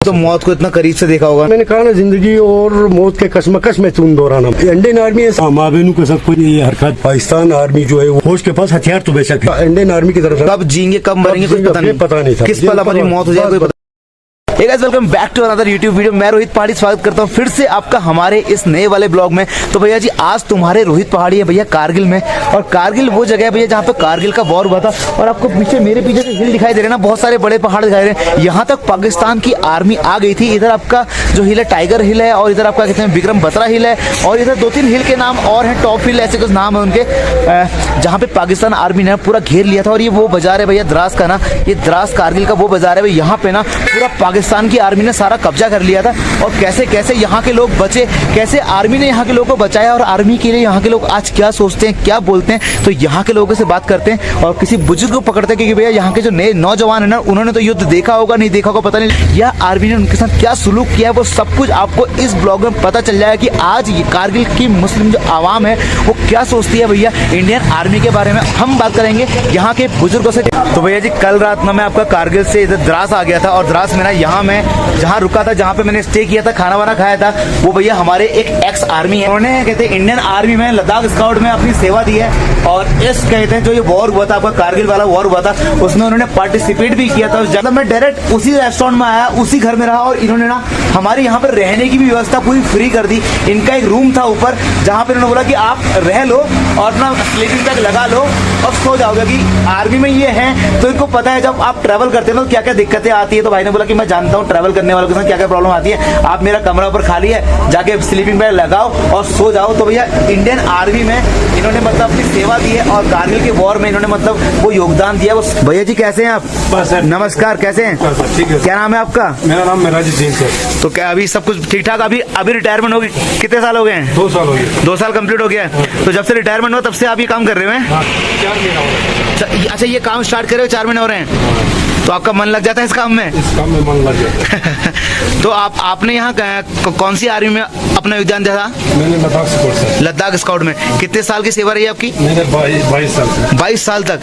तो मौत को इतना करीब से देखा होगा। मैंने कहा ना, जिंदगी और मौत के कश्मकश में तुम दौराना। इंडियन आर्मी है माबेनू के सब कुछ ये हरकत। पाकिस्तान आर्मी जो है वो उसके पास हथियार तो बेशक है। इंडियन आर्मी की तरफ कब जिएंगे कब मरेंगे कुछ पता नहीं था। किस पल हमारी मौत हो जाए कोई पता। Hey guys, welcome back to another YouTube video. मैं रोहित पहाड़ी स्वागत करता हूँ फिर से आपका हमारे इस नए वाले ब्लॉग में। तो भैया जी आज तुम्हारे रोहित पहाड़ी है भैया कारगिल में, और कारगिल वो जगह है भैया जहाँ पे कारगिल का वॉर हुआ था। और आपको पीछे मेरे पीछे से हिल दिखाई दे रहे हैं ना, बहुत सारे बड़े पहाड़ दिखाई दे रहे हैं। यहाँ तक पाकिस्तान की आर्मी आ गई थी। इधर आपका जो हिल है टाइगर हिल है, और इधर आपका कहते हैं विक्रम बत्रा हिल है, और इधर 2-3 हिल के नाम और हैं, टॉप हिल ऐसे कुछ नाम है उनके, जहाँ पे पाकिस्तान आर्मी ने पूरा घेर लिया था। और ये वो बाजार है भैया द्रास का ना, ये द्रास कारगिल का वो बाजार है भैया। यहाँ पे ना पूरा पाकिस्तान की आर्मी ने सारा कब्जा कर लिया था। और कैसे कैसे यहाँ के लोग बचे, कैसे आर्मी ने यहाँ के लोगों को बचाया, और आर्मी के लिए यहाँ के लोग आज क्या सोचते हैं क्या बोलते हैं, तो यहाँ के लोगों से बात करते हैं और किसी बुजुर्ग को पकड़ते हैं। क्योंकि भैया यहाँ के जो नए नौजवान है ना, उन्होंने तो युद्ध देखा होगा नहीं देखा होगा पता नहीं, या आर्मी ने उनके साथ क्या सुलूक किया है वो सब कुछ आपको इस ब्लॉग में पता चल जाएगा। कि आज ये कारगिल की मुस्लिम जो आवाम है वो क्या सोचती है भैया इंडियन आर्मी के बारे में, हम बात करेंगे यहाँ के बुजुर्गों से। तो भैया जी कल रात में मैं आपका कारगिल से इधर द्रास आ गया था, और द्रास में ना यहाँ मैं जहाँ रुका था, जहाँ पे मैंने स्टे किया था, खाना वाना खाया था, वो भैया हमारे एक एक्स आर्मी है। उन्होंने कहते हैं इंडियन आर्मी में लद्दाख स्काउट में अपनी सेवा दी है। और इस कहते हैं जो ये वॉर हुआ था आपका कारगिल वाला वॉर हुआ था, उसमें उन्होंने पार्टिसिपेट भी किया था। जब मैं डायरेक्ट उसी रेस्टोरेंट में आया, उसी घर में रहा, और इन्होंने ना हमारे यहाँ पर रहने की भी व्यवस्था पूरी फ्री कर दी। इनका एक रूम था ऊपर, जहाँ पे उन्होंने बोला कि आप रह लो और अपना स्लीपिंग बैग लगा लो और सो जाओगे। कि आर्मी में ये है तो इनको पता है जब आप ट्रैवल करते हैं तो क्या क्या दिक्कतें आती है। तो भाई ने बोला कि मैं जानता हूँ ट्रैवल करने वालों के साथ क्या क्या प्रॉब्लम आती है, आप मेरा कमरा ऊपर खाली है, जाके स्लीपिंग बैग लगाओ और सो जाओ। तो भैया इंडियन आर्मी में इन्होंने मतलब अपनी सेवा दी है, और कारगिल के वॉर में इन्होंने मतलब वो योगदान दिया। वो भैया जी कैसे हैं आप? बस नमस्कार, कैसे हैं? ठीक है। क्या नाम है आपका? मेरा नाम मेराज उद्दीन सर। तो क्या अभी सब कुछ ठीक ठाक? अभी रिटायरमेंट हो गई? कितने साल हो गए हैं? 2 साल हो गए। 2 साल कंप्लीट हो गया है। तो जब से रिटायरमेंट हुआ तब से आप ये काम कर रहे हैं? 4 महीना हो गया। अच्छा ये काम स्टार्ट करे 4 महीने हो रहे हैं। तो आपका मन लग जाता है इस काम में? इस काम में मन लग गया। तो आपने यहाँ कौन सी आर्मी में अपना योगदान दिया था? मैंने लद्दाख स्काउट से। लद्दाख स्काउट में कितने साल की सेवा रही है आपकी? मैंने 22 साल से। 22 साल तक।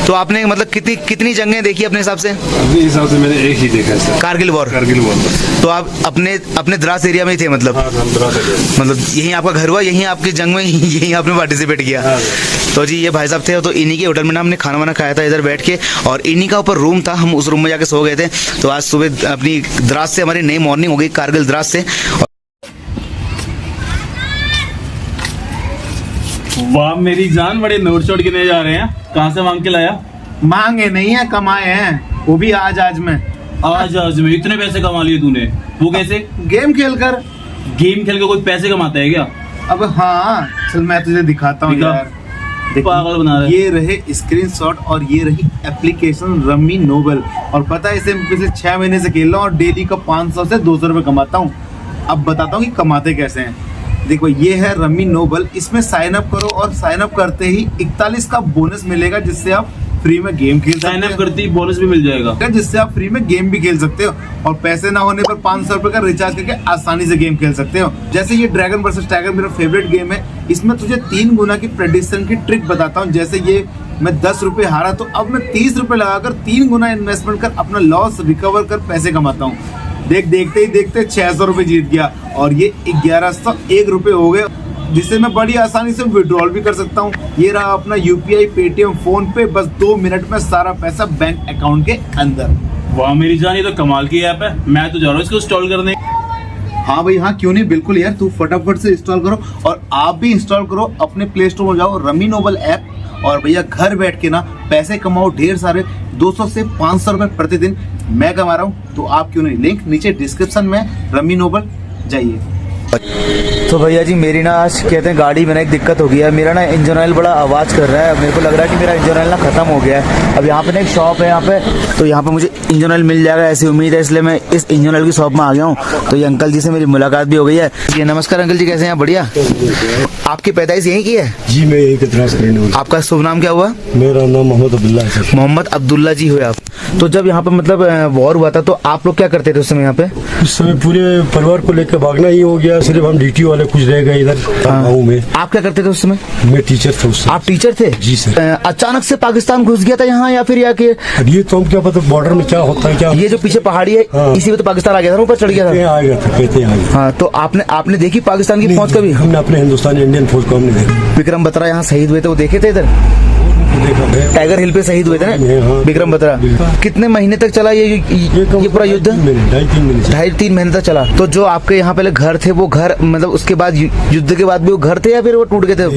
तो आपने मतलब कितनी जंगें देखी अपने हिसाब से? अपने हिसाब से मैंने एक ही देखा है sir, Kargil war. Kargil war. तो आप अपने द्रास एरिया में ही थे मतलब? मतलब यहीं आपका घर हुआ, यहीं आपकी जंग में यहीं आपने पार्टिसिपेट किया? तो जी ये भाई साहब थे, तो इन्हीं के होटल में ना हमने खाना वाना खाया था इधर बैठ के, और इन्हीं का ऊपर रूम था, हम उस रूम में जाके सो गए थे। तो आज सुबह अपनी द्रास से हमारी नई मॉर्निंग हो गई कारगिल द्रास से। वाह मेरी जान, बड़े नोट छोड़ के नहीं जा रहे हैं। कहाँ से मांग के लाया? मांगे नहीं है, कमाए हैं, वो भी आज में। आज में इतने पैसे कमा लिए तूने? वो कैसे? गेम खेल कर। गेम खेल के कोई पैसे कमाता है क्या? अब हाँ चल मैं तुझे दिखाता हूँ यार। पागल बना रहा है। ये रहे स्क्रीनशॉट और ये रही एप्लीकेशन रम्मी नोबल, और पता है इसे पिछले 6 महीने से खेल रहा हूँ और डेली का 500 से 200 रुपए कमाता हूँ। अब बताता हूँ कि कमाते कैसे हैं। देखो ये है रम्मी नोबल, इसमें साइन अप करो और साइन अप करते ही 41 का बोनस मिलेगा, जिससे आप फ्री में गेम खेल सकते साइन हैं। अप करती बोनस भी मिल जाएगा, जिससे आप फ्री में गेम भी खेल सकते हो, और पैसे ना होने पर 500 रुपए का रिचार्ज करके आसानी से गेम खेल सकते हो। जैसे ये ड्रैगन वर्सेस टाइगर मेरा फेवरेट गेम है। इसमें तुझे 3 गुना की प्रेडिक्शन की ट्रिक बताता हूँ। जैसे ये मैं 10 रुपए हारा तो अब मैं 30 रुपए लगाकर 3 गुना इन्वेस्टमेंट कर अपना लॉस रिकवर कर पैसे कमाता हूँ। देखते ही देखते 600 रुपए जीत गया, और ये 1101 रुपए हो गए, जिससे मैं बड़ी आसानी से विड्रॉल भी कर सकता हूँ। ये रहा अपना यूपीआई, पेटीएम, फोन पे, बस 2 मिनट में सारा पैसा बैंक अकाउंट के अंदर। वाह मेरी जान, ये तो कमाल की ऐप है। मैं तो जा रहा हूँ इसको इंस्टॉल करने। हाँ भाई हाँ, क्यों नहीं, बिल्कुल यार, तू फटाफट से इंस्टॉल करो, और आप भी इंस्टॉल करो अपने प्ले स्टोर में जाओ रम्मी नोबल ऐप, और भैया घर बैठ के ना पैसे कमाओ ढेर सारे, 200 से 500 रुपए प्रतिदिन। मैं कमा रहा हूँ तो आप क्यों नहीं। लिंक नीचे डिस्क्रिप्शन में, रम्मी नोबल जाइए। तो भैया जी मेरी ना आज कहते हैं गाड़ी में ना एक दिक्कत हो गई है। मेरा ना इंजन ऑयल बड़ा आवाज़ कर रहा है, मेरे को लग रहा है कि मेरा इंजन ऑयल ना ख़त्म हो गया है। अब यहाँ पे ना एक शॉप है यहाँ पे, तो यहाँ पे मुझे इंजन ऑयल मिल जाएगा ऐसी उम्मीद है, इसलिए मैं इस इंजन ऑयल की शॉप में आ गया हूँ। तो ये अंकल जी से मेरी मुलाकात भी हो गई है। ये नमस्कार अंकल जी, कैसे हैं? बढ़िया। आपकी पैदाइश यहीं की है? जी मैं यही कितना। आपका शुभ नाम क्या हुआ? मेरा नाम मोहम्मद अब्दुल्ला है सर। मोहम्मद अब्दुल्ला जी हुए आप। तो जब यहाँ पे मतलब वॉर हुआ था तो आप लोग क्या करते थे उस समय यहाँ पे? उस समय पूरे परिवार को लेकर भागना ही हो गया। सिर्फ हम ड्यूटी वाले कुछ रह गए इधर गाँव में। आप क्या करते थे उस समय? मैं टीचर था उस समय। आप टीचर थे? जी सर। अचानक से पाकिस्तान घुस गया था यहाँ, या फिर या कि अब ये तो हम क्या पता बॉर्डर में क्या होता है क्या। ये जो पीछे पहाड़ी है हाँ। इसी में तो पाकिस्तान आ गया था, ऊपर चढ़ गया था। आ गया था, कहते हैं आ गया। हाँ, तो आपने देखी पाकिस्तान की फौज कभी? हमने अपने हिंदुस्तानी इंडियन फौज को हमने देखा। विक्रम बत्रा यहाँ शहीद हुए थे, वो देखे थे इधर देखा है। टाइगर हिल पे शहीद हुए थे ना हाँ। विक्रम बत्रा। कितने महीने तक चला ये पूरा युद्ध? 2.5-3 महीने। 2.5-3 महीने तक चला। तो जो आपके यहाँ पहले घर थे वो घर मतलब उसके बाद युद्ध के बाद भी वो घर थे या फिर वो टूट गए थे?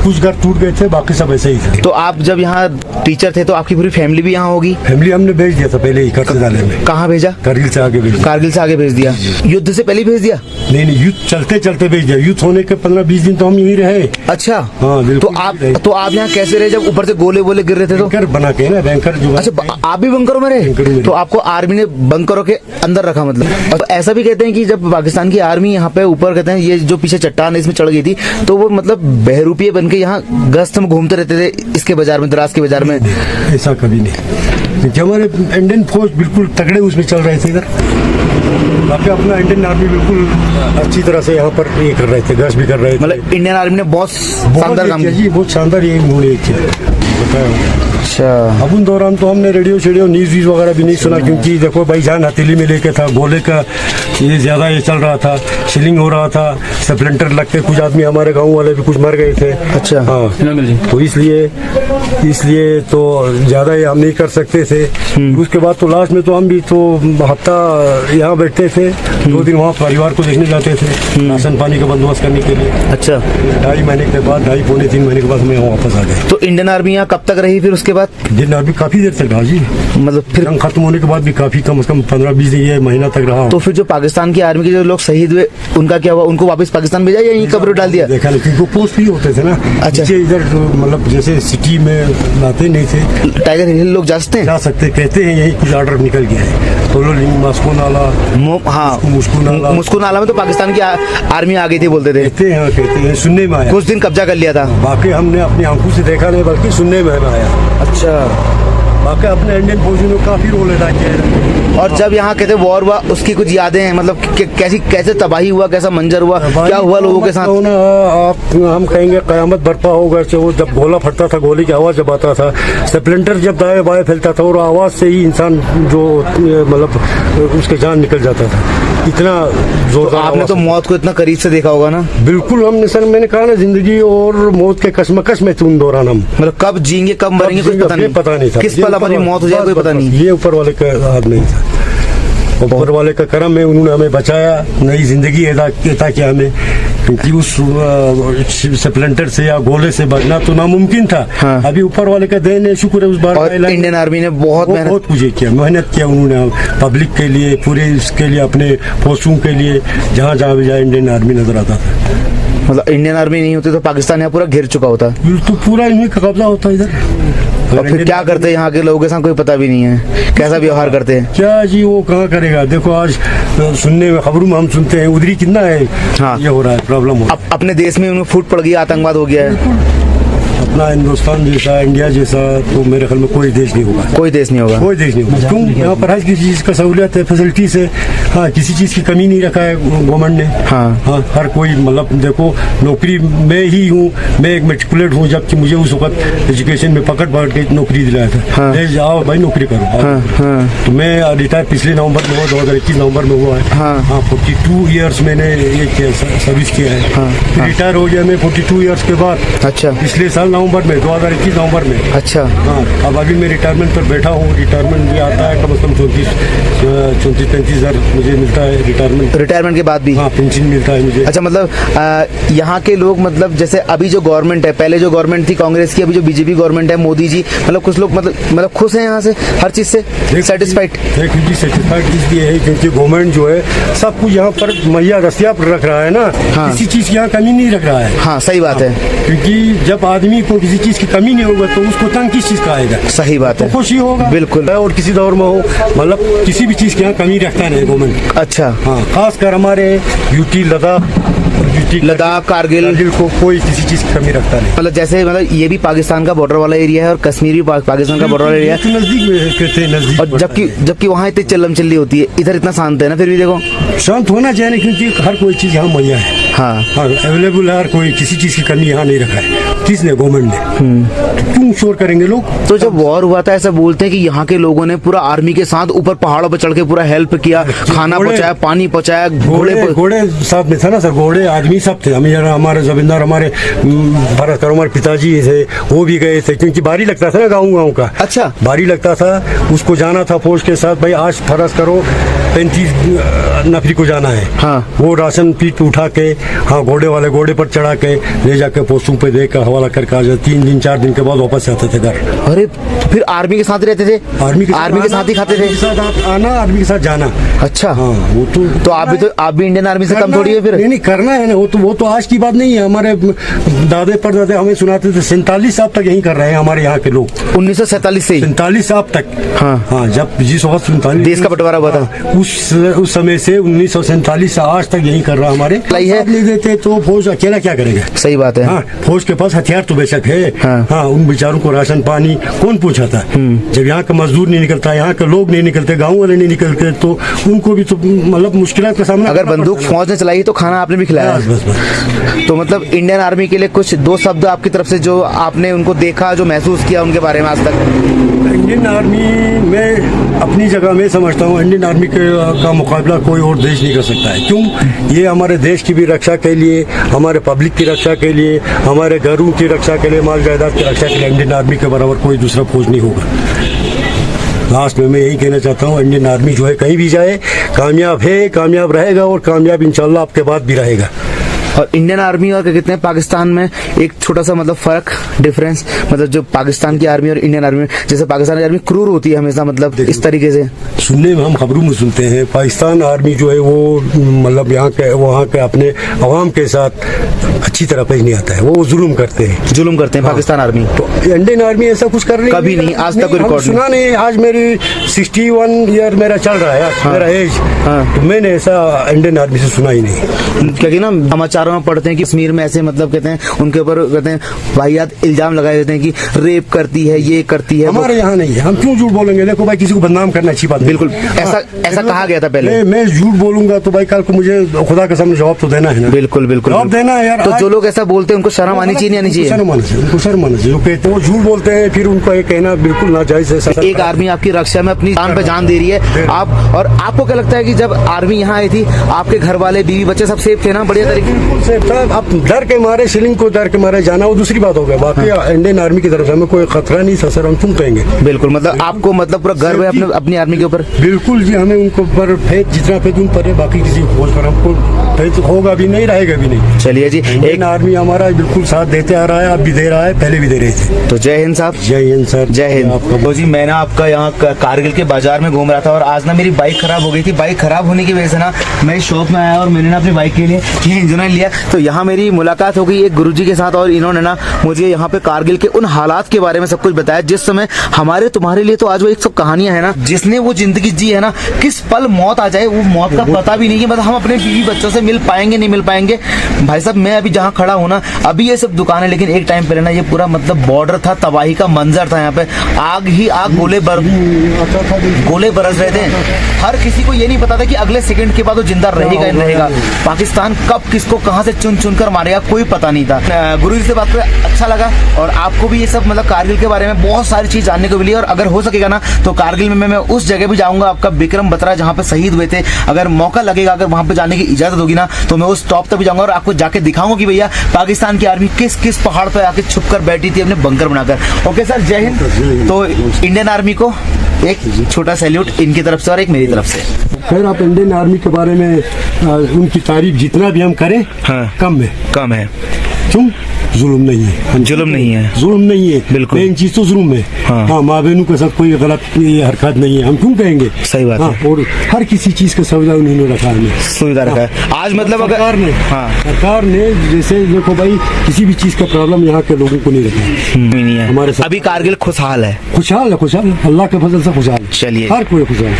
कुछ घर टूट गए थे, बाकी सब ऐसे ही थे। तो आप जब यहाँ टीचर थे तो आपकी पूरी फैमिली भी यहाँ होगी? फैमिली हमने भेज दिया था पहले ही करसदाले में। कहाँ भेजा? कारगिल से आगे भेज दिया। कारगिल से आगे भेज दिया? युद्ध से पहले भेज दिया? नहीं, युद्ध चलते चलते भेज दिया। युद्ध होने के 15-20 दिन तो हम यहीं रहे। अच्छा। हाँ, बिल्कुल। तो आप यहाँ कैसे रहे जब ऊपर से गोले वोले गिर रहे थे? तो बैंकर बना के ना, बैंकर जो। अच्छा, आप भी बंकरों में रहे? तो आपको आर्मी ने बंकरों के अंदर रखा मतलब? और ऐसा भी कहते हैं कि जब पाकिस्तान की आर्मी यहाँ पे ऊपर कहते हैं ये जो पीछे चट्टान है इसमें चढ़ गई थी तो वो मतलब बहरूपिये बन के यहाँ गश्त में घूमते रहते थे इसके बाजार में, द्रास के बाजार में। ऐसा कभी नहीं। जब हमारे इंडियन फौज बिल्कुल तगड़े उसमें चल रहे थे इधर, बाकी अपना इंडियन आर्मी बिल्कुल अच्छी तरह से यहाँ पर ये कर रहे थे, गश्त भी कर रहे थे। मतलब इंडियन आर्मी ने बहुत शानदार काम किया जी, बहुत शानदार ये उन्होंने किया। अच्छा। अब उन दौरान तो हमने रेडियो न्यूज़ वगैरह भी नहीं सुना, क्योंकि देखो भाई जान हथेली में लेके था, गोले का ये ज्यादा ये चल रहा था, शिलिंग हो रहा था, स्प्लिंटर लग के कुछ आदमी हमारे गांव वाले भी कुछ मर गए थे। अच्छा। हाँ, तो इसलिए तो ज्यादा ये हम नहीं कर सकते थे। उसके बाद तो लास्ट में तो हम भी तो हफ्ता यहाँ बैठते थे, 2 दिन वहाँ परिवार को देखने जाते थे, राशन पानी का बंदोबस्त करने के लिए। अच्छा। 2.5 महीने के बाद, 2.5-3 महीने के बाद मैं वापस आ गए। तो इंडियन आर्मी यहाँ कब तक रही फिर उसके बाद? इंडियन आर्मी काफी देर तक रहा जी, मतलब फिर जंग खत्म होने के बाद भी काफी कम से कम 15-20 दिन, ये महीना तक रहा। तो फिर जो पाकिस्तान की आर्मी के जो लोग शहीद हुए उनका क्या हुआ? उनको वापस पाकिस्तान भेजा या यहीं कब्र डाल दिया? देखा नहीं, क्योंकि पोस्ट भी होते थे ना। अच्छा। इधर मतलब जैसे सिटी में लाते नहीं थे। टाइगर हिल लोग जा सकते हैं? कहते हैं यही कुछ ऑर्डर निकल गया है। तो मस्को नाला, हाँ, मुस्को नाला में तो पाकिस्तान की आर्मी आ गई थी बोलते थे। कहते हैं सुनने में आया। कुछ दिन कब्जा कर लिया था। बाकी हमने अपनी आंखों से देखा नहीं, बल्कि सुनने में आया। अच्छा। बाकी अपने इंडियन फौजी ने काफी रोल अदा किया है। और जब यहाँ कहते वॉर हुआ उसकी कुछ यादें हैं, मतलब कैसे तबाही हुआ, कैसा मंजर हुआ, क्या हुआ लोगों के साथ? आप हम कहेंगे कयामत बर्पा होगा। वो जब गोला फटता था, गोली की आवाज जब आता था, स्प्लिंटर जब दाएं बाएं फैलता था, और आवाज से ही इंसान जो मतलब उसके जान निकल जाता था, इतना जोरदार। तो आपने तो मौत को इतना करीब से देखा होगा ना? बिल्कुल। हमने सर, मैंने कहा ना, जिंदगी और मौत के कश्मकश में उन दौरान हम, मतलब कब जिएंगे कब मरेंगे कुछ पता नहीं था। किस पल हमारी मौत हो जाए कोई पता नहीं। ये ऊपर वाले का हाथ नहीं था। ऊपर वाले का करम है, उन्होंने हमें बचाया, नई जिंदगी अता किया हमें, क्योंकि उस स्प्लिंटर से या गोले से बचना तो नामुमकिन था। हाँ। अभी ऊपर वाले का देन है, शुक्र है उस बार। और इंडियन आर्मी ने बहुत कुछ किया, मेहनत किया उन्होंने पब्लिक के लिए, पूरे इसके लिए, अपने पोस्टों के लिए, जहाँ जहाँ भी जाए इंडियन आर्मी नजर आता था। मतलब इंडियन आर्मी नहीं होती तो पाकिस्तान यहाँ पूरा घिर चुका होता। तो पूरा इन्हीं का कब्जा होता इधर। और फिर क्या करते हैं यहाँ के लोगों के साथ कोई पता भी नहीं है, कैसा व्यवहार करते हैं? क्या जी, वो कहाँ करेगा। देखो आज सुनने में, खबरों में हम सुनते हैं उधरी कितना है। हाँ। ये हो रहा है, प्रॉब्लम हो रहा है। अपने देश में उन्हें फूट पड़ गई, आतंकवाद हो गया है। अपना हिंदुस्तान जैसा, इंडिया जैसा तो मेरे ख्याल में कोई देश नहीं होगा। कोई देश नहीं होगा। कोई देश नहीं होगा। क्यों? यहाँ पर हर किसी चीज का सहूलियत है, फैसिलिटीज है। हाँ, किसी चीज की कमी नहीं रखा है गवर्नमेंट ने। हाँ, हर कोई मतलब देखो, नौकरी मैं ही हूँ, मैं एक मेट्रिकुलेट हूँ, जबकि मुझे उस वक्त एजुकेशन में पकड़ के नौकरी दिलाया था। ले जाओ भाई, नौकरी करो। तो मैं रिटायर पिछले नवंबर में हुआ, 2021 नवंबर में हुआ है। हाँ, 42 ईयर्स मैंने ये सर्विस किया है। फिर रिटायर हो गया मैं 42 ईयर्स के बाद। अच्छा। पिछले साल नवंबर में, 2021 नवंबर में। अच्छा। हाँ, अब अभी मैं रिटायरमेंट पर बैठा हूँ। रिटायरमेंट भी आता है कम से कम 34-35 हजार मुझे मिलता है रिटायरमेंट के बाद भी। हाँ, पेंशन मिलता है मुझे। अच्छा, मतलब यहाँ के लोग, मतलब जैसे अभी जो गवर्नमेंट है, पहले जो गवर्नमेंट थी कांग्रेस की, अभी जो बीजेपी गवर्नमेंट है, मोदी जी, मतलब कुछ लोग मतलब खुश हैं यहाँ से, हर चीज से सेटिस्फाइड? सेटिस्फाइड इसलिए है क्योंकि गवर्नमेंट जो है सब कुछ यहाँ पर मुहैया दस्तियाब रख रहा है ना। किसी चीज की यहाँ कमी नहीं रख रहा है। हाँ, सही बात है। क्योंकि जब आदमी को किसी चीज की कमी नहीं होगा तो उसको तंग किस चीज का आएगा? सही बात है। तो खुशी होगा। बिल्कुल। और किसी दौर में हो, मतलब किसी भी चीज की यहाँ कमी रखता नहीं गवर्नमेंट। अच्छा। हाँ, खासकर हमारे यूटी, लद्दाख, लद्दाख, कारगिल को कोई किसी चीज की कमी रखता नहीं। मतलब जैसे मतलब ये भी पाकिस्तान का बॉर्डर वाला एरिया है और कश्मीर भी पाकिस्तान का बॉर्डर वाला एरिया है, तो नजदीक में कहते हैं, नजदीक और जबकि वहाँ इतनी चलम चल्ली होती है, इधर इतना शांत है ना। फिर भी देखो शांत होना चाहिए, क्योंकि हर कोई चीज यहाँ मुहैया है। हाँ अवेलेबल है, हर कोई किसी चीज की कमी यहाँ नहीं रखा है। किसने? गवर्नमेंट ने। तो क्यों शोर करेंगे लोग? तो जब वॉर हुआ था ऐसा बोलते हैं कि यहाँ के लोगों ने पूरा आर्मी के साथ ऊपर पहाड़ों पर चढ़ के पूरा हेल्प किया, खाना पहुंचाया, पानी पहुंचाया, घोड़े साथ में था ना सर, घोड़े आदमी सब थे। हमारे जमींदार, हमारे भारत कर, हमारे पिताजी थे, वो भी गए थे, क्योंकि बारी लगता था ना गाँव का। अच्छा, बारी लगता था, उसको जाना था फौज के साथ। भाई आज फर्ज करो 35 नफरी को जाना है। हाँ। वो राशन पीठ पे उठा के, हाँ, घोड़े पर चढ़ा के ले जाके पोस्टों पे देकर हवाला करके आ जाए। 3 दिन 4 दिन के बाद वापस आते थे घर। अरे फिर आर्मी के साथ रहते थे? आर्मी के साथ ही खाते थे? आर्मी के साथ आना, आर्मी के साथ जाना। अच्छा, हाँ, वो तो आप भी इंडियन आर्मी से कम थोड़ी है फिर? नहीं करना है ना, वो तो आज की बात नहीं है। हमारे दादे परदादे हमें सुनाते थे, 47 साल तक यही कर रहे हैं हमारे यहाँ के लोग। 1947 से? 47 साल तक। हाँ, जब जिस वक्त 47 देश का बंटवारा हुआ था, उस समय से 1947 से आज तक यही कर रहा हमारे। ले देते तो फौज अकेला क्या करेगा? सही बात है। हाँ, फौज के पास हथियार तो बेशक है। हाँ, उन बेचारों को राशन पानी कौन पूछाता? जब यहाँ का मजदूर नहीं निकलता, यहाँ के लोग नहीं निकलते, गाँव वाले नहीं निकलते, तो उनको भी तो मतलब मुश्किल का सामना। अगर बंदूक फौज ने चलाई तो खाना आपने भी खिलाया। बस। तो मतलब इंडियन आर्मी के लिए कुछ 2 शब्द आपकी तरफ से जो आपने उनको देखा, जो महसूस किया उनके बारे में आज तक? इंडियन आर्मी में अपनी जगह में समझता हूँ, इंडियन आर्मी का मुकाबला कोई और देश नहीं कर सकता है। क्यों? ये हमारे देश की भी रक्षा के लिए, हमारे पब्लिक की रक्षा के लिए, हमारे घरों की रक्षा के लिए, माल जायदाद की रक्षा के लिए इंडियन आर्मी के बराबर कोई दूसरा फौज नहीं होगा। लास्ट में मैं यही कहना चाहता हूँ, इंडियन आर्मी जो है कहीं भी जाए कामयाब है, कामयाब रहेगा, और कामयाब इंशाल्लाह आपके बाद भी रहेगा। और इंडियन आर्मी और क्या कहते हैं पाकिस्तान में एक छोटा सा मतलब फर्क, डिफरेंस, मतलब जो पाकिस्तान की आर्मी और इंडियन आर्मी में, जैसे पाकिस्तान की आर्मी क्रूर होती है हमेशा, मतलब इस तरीके से सुनने में हम खबरों में सुनते हैं। पाकिस्तान आर्मी जो है वो मतलब यहाँ के वहाँ के अपने अवाम के साथ अच्छी तरह पेश नहीं आता है, वो जुल्म करते हैं पाकिस्तान आर्मी। तो इंडियन आर्मी ऐसा कुछ कर रही कभी नहीं, आज तक रिकॉर्ड सुना नहीं। आज मेरी 61 ईयर मेरा चल रहा है, मेरा एज, तो मैंने ऐसा इंडियन आर्मी से सुना ही नहीं। क्योंकि ना समाचारों में पढ़ते हैं कि कश्मीर में ऐसे मतलब कहते हैं उनके ऊपर कहते हैं वाहियात इल्जाम लगाए देते हैं कि रेप करती है, ये करती है। हमारे यहाँ नहीं है, हम क्यों झूठ बोलेंगे? देखो भाई, किसी को बदनाम करना अच्छी बात नहीं। बिल्कुल, ऐसा कहा गया था पहले। मैं झूठ बोलूंगा तो भाई कल को मुझे खुदा के सामने जवाब तो देना है ना। बिल्कुल जवाब देना है यार। तो जो लोग ऐसा बोलते हैं उनको शर्म आनी चाहिए, नहीं आनी चाहिए? उनको शर्म आनी चाहिए। जो कहते हैं वो झूठ बोलते हैं, फिर उनको ये कहना बिल्कुल नाजायज है। एक आर्मी आपकी रक्षा में अपनी जान पे जान दे रही है आप, और आपको क्या लगता है कि जब आर्मी यहाँ आई थी आपके घर वाले, बीवी बच्चे सब सेफ थे ना? बढ़िया तरीके बिल्कुल सेफ था। आप डर के मारे, सीलिंग को डर के मारे जाना वो दूसरी बात हो गया। बाकी इंडियन आर्मी की तरफ से हमें कोई खतरा नहीं था सर, हम क्यों कहेंगे? बिल्कुल, मतलब आपको मतलब पूरा गर्व है अपनी आर्मी के ऊपर? बिल्कुल जी, हमें उनको पर फेथ, जितना फेथ उन पर है, बाकी किसी फौज पर हमको फेथ होगा भी नहीं, रहेगा भी नहीं। चलिए जी, एक आर्मी हमारा बिल्कुल साथ देते आ रहा है, अब भी दे रहा है, पहले भी दे रहे थे। तो जय हिंद साहब। जय हिंद सर। जय हिंद। तो जी मैं ना आपका यहाँ कारगिल के बाजार में घूम रहा था और आज ना मेरी बाइक खराब हो गई थी। बाइक खराब होने की वजह से ना मैं शॉप में आया और मैंने ना अपनी बाइक के लिए ये इंजन लिया। तो यहाँ मेरी मुलाकात हो गई एक गुरुजी के साथ और इन्होंने ना मुझे यहाँ पे कारगिल के उन हालात के बारे में सब कुछ बताया जिस समय हमारे तुम्हारे लिए तो आज वो एक सब कहानियां है ना, जिसने वो जिंदगी जी है ना, किस पल मौत आ जाए वो मौत का पता भी नहीं कि मतलब हम अपने बीवी बच्चों से मिल पाएंगे नहीं मिल पाएंगे। भाई साहब मैं अभी जहाँ खड़ा हूँ ना, अभी ये सब दुकान है, लेकिन एक टाइम पहले ना ये पूरा मतलब बॉर्डर था, तबाही का मंजर था। यहाँ पे आग ही आग, गोले बरस रहे थे। हर किसी को ये नहीं पता था कि अगले सेकंड के बाद वो जिंदा रहेगा या नहीं रहेगा। पाकिस्तान कब किसको कहां से चुन चुन कर मारेगा कोई पता नहीं था। गुरुजी से बात कर अच्छा लगा और आपको भी ये सब मतलब कारगिल के बारे में बहुत सारी चीज जानने को मिली। और अगर हो सकेगा ना तो कारगिल में मैं उस जगह भी जाऊंगा, आपका विक्रम बत्रा जहाँ पे शहीद हुए थे। अगर मौका लगेगा, अगर वहां पे जाने की इजाजत होगी ना, तो मैं उस टॉप तक भी जाऊंगा और आपको जाके दिखाऊंगा कि भैया पाकिस्तान की आर्मी किस किस पहाड़ पर आके छुप कर बैठी थी अपने बंकर बनाकर। ओके सर, जय हिंद। तो इंडियन आर्मी को एक छोटा सैल्यूट इनकी तरफ से और एक मेरी तरफ से। खैर, आप इंडियन आर्मी के बारे में उनकी तारीफ जितना भी हम करें कम है। क्यों? जुल्म नहीं है, जुल्म नहीं है, जुल्म नहीं है, बिल्कुल। मेन चीज तो जुल्म है। हाँ, माँ बहनों के साथ कोई गलत हरकत नहीं है, हम क्यों कहेंगे? सही बात है। और हर किसी चीज का सुविधा उन्होंने रखा है, सुविधा रखा है। आज मतलब सरकार ने जैसे देखो भाई, किसी भी चीज का प्रॉब्लम यहाँ के लोगों को नहीं रखा नहीं है हमारे साथ। अभी कारगिल खुशहाल है, खुशहाल है, अल्लाह के फजल से खुशहाल। चलिए, हर कोई खुशहाल।